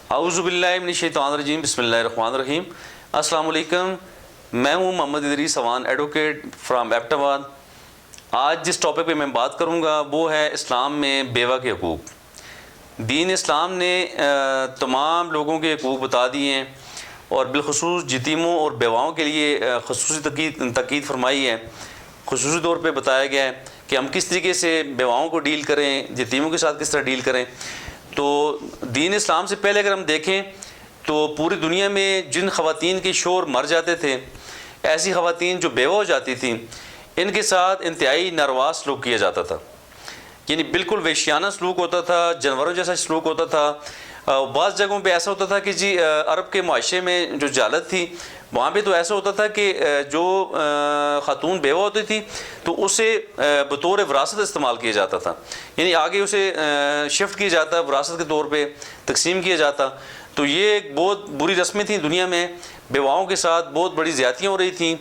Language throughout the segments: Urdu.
اعوذ باللہ من الشیطان الرجیم، بسم اللہ الرحمن الرحیم۔ السلام علیکم، میں ہوں Muhammad Idrees Awan, advocate from Abbottabad. آج جس ٹاپک پہ میں بات کروں گا وہ ہے اسلام میں بیوہ کے حقوق۔ دین اسلام نے تمام لوگوں کے حقوق بتا دیے ہیں اور بالخصوص یتیموں اور بیواؤں کے لیے خصوصی تاکید فرمائی ہے۔ خصوصی طور پہ بتایا گیا ہے کہ ہم کس طریقے سے بیواؤں کو ڈیل کریں، یتیموں کے ساتھ کس طرح ڈیل کریں۔ تو دین اسلام سے پہلے اگر ہم دیکھیں تو پوری دنیا میں جن خواتین کے شوہر مر جاتے تھے، ایسی خواتین جو بیوہ ہو جاتی تھیں، ان کے ساتھ انتہائی ناروا سلوک کیا جاتا تھا، یعنی بالکل وحشیانہ سلوک ہوتا تھا، جانوروں جیسا سلوک ہوتا تھا۔ بعض جگہوں پہ ایسا ہوتا تھا کہ عرب کے معاشرے میں جو جہالت تھی وہاں پہ تو ایسا ہوتا تھا کہ جو خاتون بیوہ ہوتی تھی تو اسے بطور وراثت استعمال کیا جاتا تھا، یعنی آگے اسے شفٹ کیا جاتا، وراثت کے طور پہ تقسیم کیا جاتا۔ تو یہ ایک بہت بری رسمیں تھیں دنیا میں، بیواؤں کے ساتھ بہت بڑی زیادتیاں ہو رہی تھیں،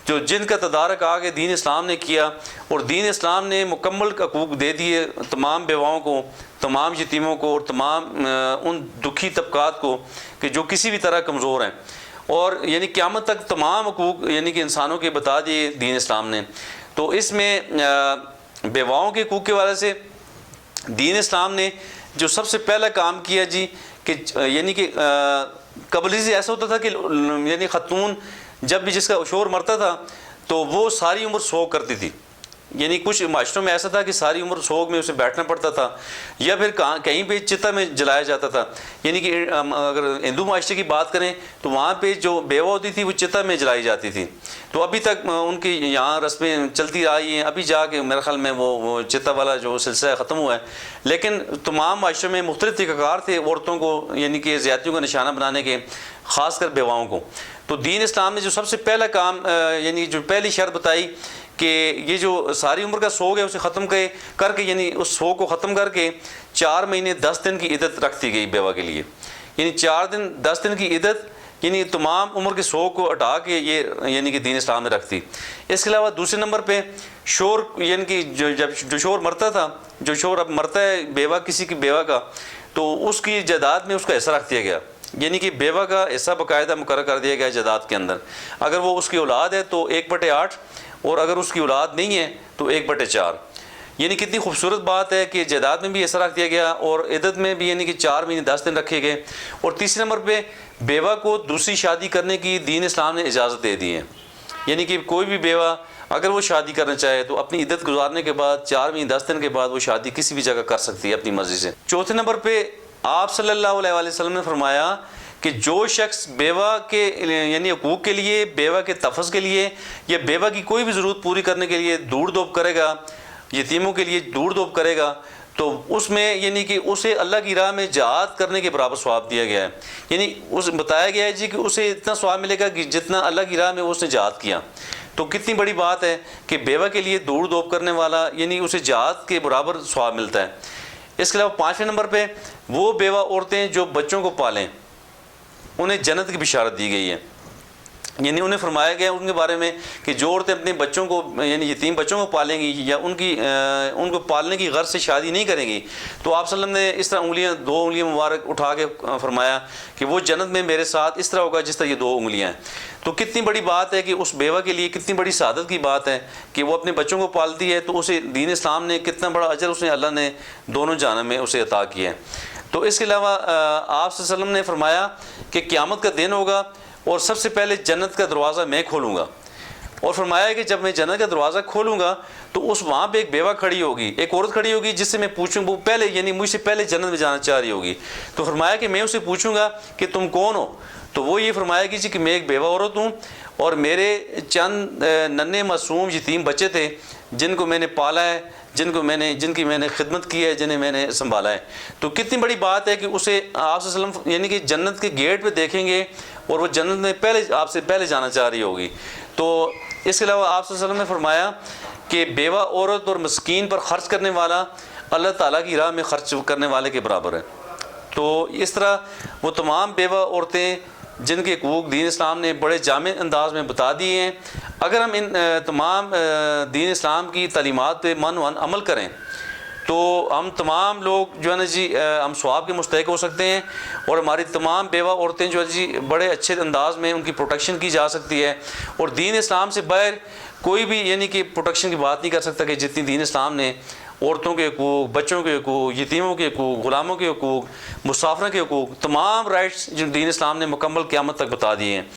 جو جن کا تدارک آگے دین اسلام نے کیا، اور دین اسلام نے مکمل حقوق دے دیے تمام بیواؤں کو، تمام یتیموں کو اور تمام ان دکھی طبقات کو کہ جو کسی بھی طرح کمزور ہیں، اور یعنی قیامت تک تمام حقوق یعنی کہ انسانوں کے بتا دیے دین اسلام نے۔ تو اس میں بیواؤں کے حقوق کے حوالے سے دین اسلام نے جو سب سے پہلا کام کیا جی کہ یعنی کہ قبل سے ایسا ہوتا تھا کہ یعنی خاتون جب بھی جس کا شوہر مرتا تھا تو وہ ساری عمر سوگ کرتی تھی، یعنی کچھ معاشروں میں ایسا تھا کہ ساری عمر سوگ میں اسے بیٹھنا پڑتا تھا، یا پھر کہیں پہ چتا میں جلایا جاتا تھا۔ یعنی کہ اگر ہندو معاشرے کی بات کریں تو وہاں پہ جو بیوہ ہوتی تھی وہ چتا میں جلائی جاتی تھی۔ تو ابھی تک ان کی یہاں رسمیں چلتی آئی ہیں، ابھی جا کے میرے خیال میں وہ چتا والا جو سلسلہ ختم ہوا ہے، لیکن تمام معاشروں میں مختلف طریقہ کار تھے عورتوں کو یعنی کہ زیادتیوں کا نشانہ بنانے کے، خاص کر بیواؤں کو۔ تو دین اسلام نے جو سب سے پہلا کام یعنی جو پہلی شرط بتائی کہ یہ جو ساری عمر کا سوگ ہے اسے ختم کر کے یعنی اس سوگ کو ختم کر کے 4 مہینے 10 دن کی عدت رکھ دی گئی بیوہ کے لیے، یعنی 4 دن 10 دن کی عدت، یعنی تمام عمر کے سوگ کو ہٹا کے یہ یعنی کہ دین اسلام نے رکھ دی۔ اس کے علاوہ دوسرے نمبر پہ شوہر یعنی کہ جو شوہر مرتا تھا، جو شوہر اب مرتا ہے بیوہ کسی کی بیوہ کا، تو اس کی جائیداد میں اس کا حصہ رکھ دیا گیا، یعنی کہ بیوہ کا حصہ باقاعدہ مقرر کر دیا گیا جائیداد کے اندر۔ اگر وہ اس کی اولاد ہے تو 1/8، اور اگر اس کی اولاد نہیں ہے تو 1/4۔ یعنی کتنی خوبصورت بات ہے کہ جائیداد میں بھی حصہ رکھ دیا گیا اور عدت میں بھی یعنی کہ 4 مہینے 10 دن رکھے گئے۔ اور تیسرے نمبر پہ بیوہ کو دوسری شادی کرنے کی دین اسلام نے اجازت دے دی ہے، یعنی کہ کوئی بھی بیوہ اگر وہ شادی کرنا چاہے تو اپنی عدت گزارنے کے بعد 4 مہینے 10 دن کے بعد وہ شادی کسی بھی جگہ کر سکتی ہے اپنی مرضی سے۔ چوتھے نمبر پہ آپ صلی اللہ علیہ وآلہ وسلم نے فرمایا کہ جو شخص بیوہ کے یعنی حقوق کے لیے، بیوہ کے تحفظ کے لیے یا بیوہ کی کوئی بھی ضرورت پوری کرنے کے لیے دوڑ دوپ کرے گا، یتیموں کے لیے دوڑ دوپ کرے گا، تو اس میں یعنی کہ اسے اللہ کی راہ میں جہاد کرنے کے برابر ثواب دیا گیا ہے، یعنی اس بتایا گیا ہے جی کہ اسے اتنا ثواب ملے گا کہ جتنا اللہ کی راہ میں اس نے جہاد کیا۔ تو کتنی بڑی بات ہے کہ بیوہ کے لیے دوڑ دوپ کرنے والا یعنی اسے جہاد کے برابر ثواب ملتا ہے۔ اس کے علاوہ 5ویں نمبر پہ وہ بیوہ عورتیں جو بچوں کو پالیں انہیں جنت کی بشارت دی گئی ہے، یعنی انہیں فرمایا گیا ان کے بارے میں کہ جو عورتیں اپنے بچوں کو یعنی یتیم بچوں کو پالیں گی یا ان کو پالنے کی غرض سے شادی نہیں کریں گی، تو آپ صلی اللہ علیہ وسلم نے اس طرح 2 انگلیاں مبارک اٹھا کے فرمایا کہ وہ جنت میں میرے ساتھ اس طرح ہوگا جس طرح یہ 2 انگلیاں ہیں۔ تو کتنی بڑی بات ہے کہ اس بیوہ کے لیے کتنی بڑی سعادت کی بات ہے کہ وہ اپنے بچوں کو پالتی ہے، تو اسے دین اسلام نے کتنا بڑا اجر اس نے اللہ نے دونوں جہانوں میں اسے عطا کیا ہے۔ تو اس کے علاوہ آپ صلی اللہ علیہ وسلم نے فرمایا کہ قیامت کا دن ہوگا اور سب سے پہلے جنت کا دروازہ میں کھولوں گا، اور فرمایا کہ جب میں جنت کا دروازہ کھولوں گا تو وہاں پہ ایک بیوہ کھڑی ہوگی، ایک عورت کھڑی ہوگی جس سے میں پوچھوں وہ پہلے یعنی مجھ سے پہلے جنت میں جانا چاہ رہی ہوگی، تو فرمایا کہ میں اسے پوچھوں گا کہ تم کون ہو، تو وہ یہ فرمایا کہ جی کہ میں ایک بیوہ عورت ہوں اور میرے چند ننھے معصوم یتیم بچے تھے جن کو میں نے پالا ہے، جن کی میں نے خدمت کی ہے، جنہیں میں نے سنبھالا ہے۔ تو کتنی بڑی بات ہے کہ اسے آپ صلی اللہ علیہ وسلم یعنی کہ جنت کے گیٹ پہ دیکھیں گے اور وہ جنت میں آپ سے پہلے جانا چاہ رہی ہوگی۔ تو اس کے علاوہ آپ صلی اللہ علیہ وسلم نے فرمایا کہ بیوہ عورت اور مسکین پر خرچ کرنے والا اللہ تعالیٰ کی راہ میں خرچ کرنے والے کے برابر ہے۔ تو اس طرح وہ تمام بیوہ عورتیں جن کے حقوق دین اسلام نے بڑے جامع انداز میں بتا دیے ہیں، اگر ہم ان تمام دین اسلام کی تعلیمات پہ من عمل کریں تو ہم تمام لوگ جو ہے نا جی ہم ثواب کے مستحق ہو سکتے ہیں، اور ہماری تمام بیوہ عورتیں جو ہے جی بڑے اچھے انداز میں ان کی پروٹیکشن کی جا سکتی ہے، اور دین اسلام سے باہر کوئی بھی یعنی کہ پروٹیکشن کی بات نہیں کر سکتا کہ جتنی دین اسلام نے عورتوں کے حقوق، بچوں کے حقوق، یتیموں کے حقوق، غلاموں کے حقوق، مسافروں کے حقوق، تمام رائٹس جو دین اسلام نے مکمل قیامت تک بتا دیے ہیں۔